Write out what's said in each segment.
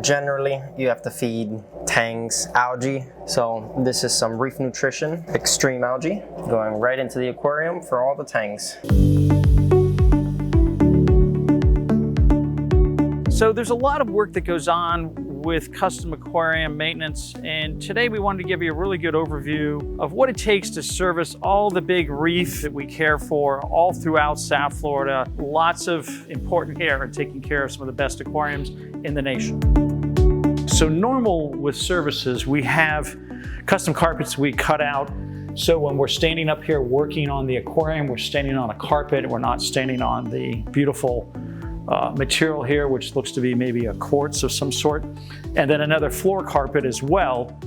Generally, you have to feed tanks algae. So this is some Reef Nutrition extreme algae going right into the aquarium for all the tanks. So there's a lot of work that goes on with custom aquarium maintenance, and today we wanted to give you a really good overview of what it takes to service all the big reef that we care for all throughout South Florida. Lots of important care in taking care of some of the best aquariums in the nation. So normal with services, we have custom carpets we cut out. So when we're standing up here working on the aquarium, we're standing on a carpet. We're not standing on the beautiful material here, which looks to be maybe a quartz of some sort. And then another floor carpet as well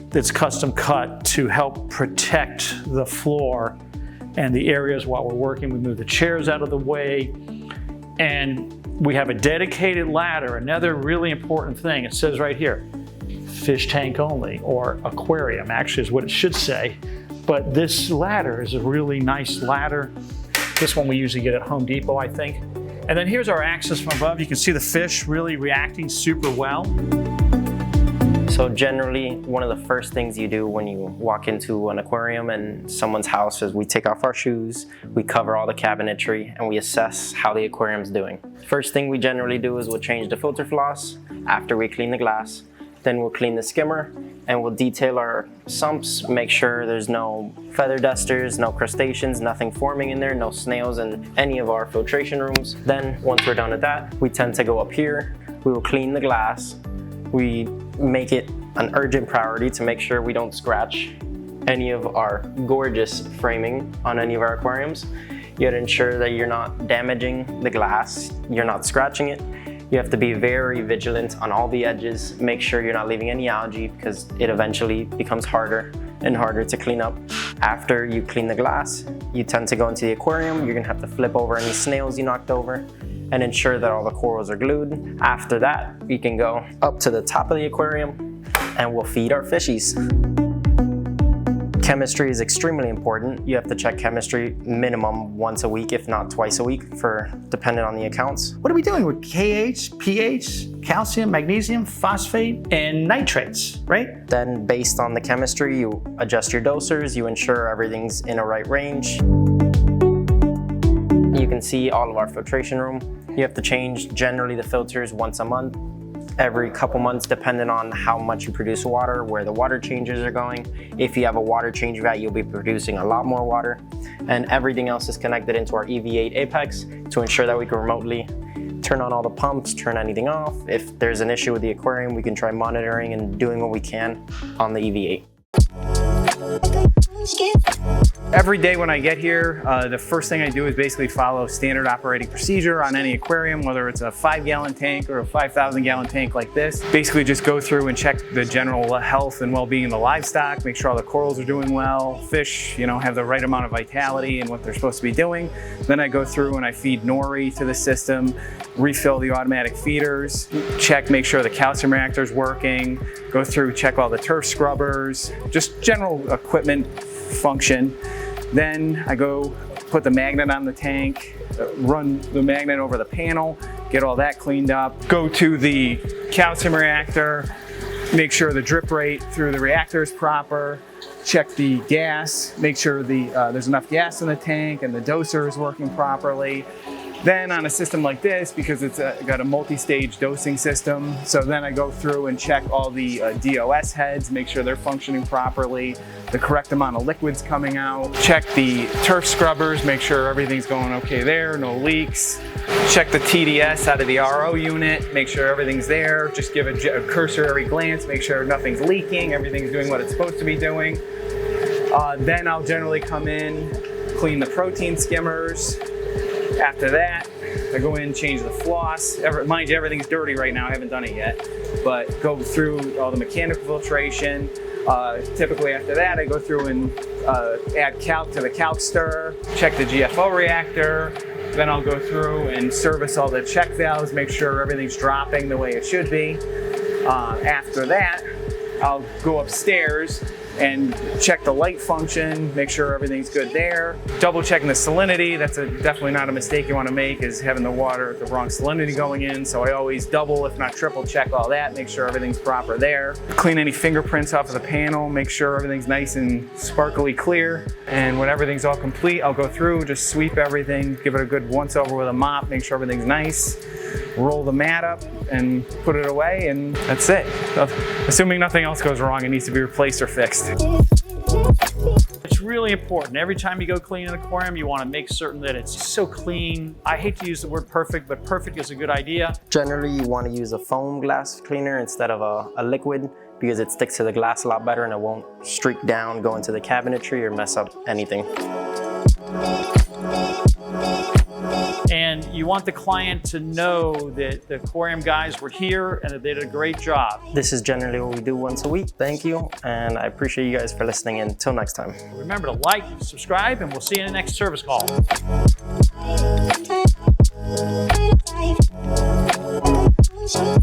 that's custom cut to help protect the floor and the areas while we're working. We move the chairs out of the way, and we have a dedicated ladder. Another really important thing, it says right here, fish tank only, or aquarium actually is what it should say. But this ladder is a really nice ladder. This one we usually get at Home Depot, I think. And then here's our access from above. You can see the fish really reacting super well. So generally, one of the first things you do when you walk into an aquarium in someone's house is we take off our shoes, we cover all the cabinetry, and we assess how the aquarium's doing. First thing we generally do is we'll change the filter floss after we clean the glass. Then we'll clean the skimmer, and we'll detail our sumps, make sure there's no feather dusters, no crustaceans, nothing forming in there, no snails in any of our filtration rooms. Then once we're done with that, we tend to go up here, we will clean the glass. We make it an urgent priority to make sure we don't scratch any of our gorgeous framing on any of our aquariums. You have to ensure that you're not damaging the glass, you're not scratching it. You have to be very vigilant on all the edges, make sure you're not leaving any algae because it eventually becomes harder and harder to clean up. After you clean the glass, you tend to go into the aquarium. You're gonna have to flip over any snails you knocked over and ensure that all the corals are glued. After that, you can go up to the top of the aquarium and we'll feed our fishies. Chemistry is extremely important. You have to check chemistry minimum once a week, if not twice a week, depending on the accounts. What are we doing with KH, pH, calcium, magnesium, phosphate, and nitrates, right? Then based on the chemistry, you adjust your dosers, you ensure everything's in a right range. You can see all of our filtration room. You have to change generally the filters once a month. Every couple months, depending on how much you produce water, where the water changes are going. If you have a water change vat, you'll be producing a lot more water. And everything else is connected into our EV8 Apex to ensure that we can remotely turn on all the pumps, turn anything off. If there's an issue with the aquarium, we can try monitoring and doing what we can on the EV8. Every day when I get here, the first thing I do is basically follow standard operating procedure on any aquarium, whether it's a 5-gallon tank or a 5,000-gallon tank like this. Basically just go through and check the general health and well-being of the livestock, make sure all the corals are doing well, fish, have the right amount of vitality and what they're supposed to be doing. Then I go through and I feed nori to the system, refill the automatic feeders, check, make sure the calcium reactor's working, go through, check all the turf scrubbers, just general equipment function. Then I go put the magnet on the tank, run the magnet over the panel, get all that cleaned up, go to the calcium reactor, make sure the drip rate through the reactor is proper, check the gas, make sure there's enough gas in the tank and the doser is working properly. Then on a system like this, because it's got a multi-stage dosing system, so then I go through and check all the DOS heads, make sure they're functioning properly, the correct amount of liquids coming out, check the turf scrubbers, make sure everything's going okay there, no leaks, check the TDS out of the RO unit, make sure everything's there, just give a cursory glance, make sure nothing's leaking, everything's doing what it's supposed to be doing. Then I'll generally come in, clean the protein skimmers. After that, I go in, change the floss. Mind you, everything's dirty right now, I haven't done it yet, but go through all the mechanical filtration. Typically after that, I go through and add calc to the calc stir, check the GFO reactor, then I'll go through and service all the check valves, make sure everything's dropping the way it should be. After that, I'll go upstairs, and check the light function, make sure everything's good there. Double checking the salinity. That's definitely not a mistake you want to make, is having the water, the wrong salinity going in. So I always double, if not triple check all that, make sure everything's proper there. Clean any fingerprints off of the panel, make sure everything's nice and sparkly clear. And when everything's all complete, I'll go through, just sweep everything, give it a good once over with a mop, make sure everything's nice. Roll the mat up and put it away, and that's it. So, assuming nothing else goes wrong, it needs to be replaced or fixed. It's really important. Every time you go clean an aquarium, you want to make certain that it's so clean. I hate to use the word perfect, but perfect is a good idea. Generally, you want to use a foam glass cleaner instead of a liquid, because it sticks to the glass a lot better and it won't streak down, go into the cabinetry, or mess up anything. And you want the client to know that the aquarium guys were here and that they did a great job. This is generally what we do once a week. Thank you, and I appreciate you guys for listening in. Until next time. Remember to like, subscribe, and we'll see you in the next service call. Life.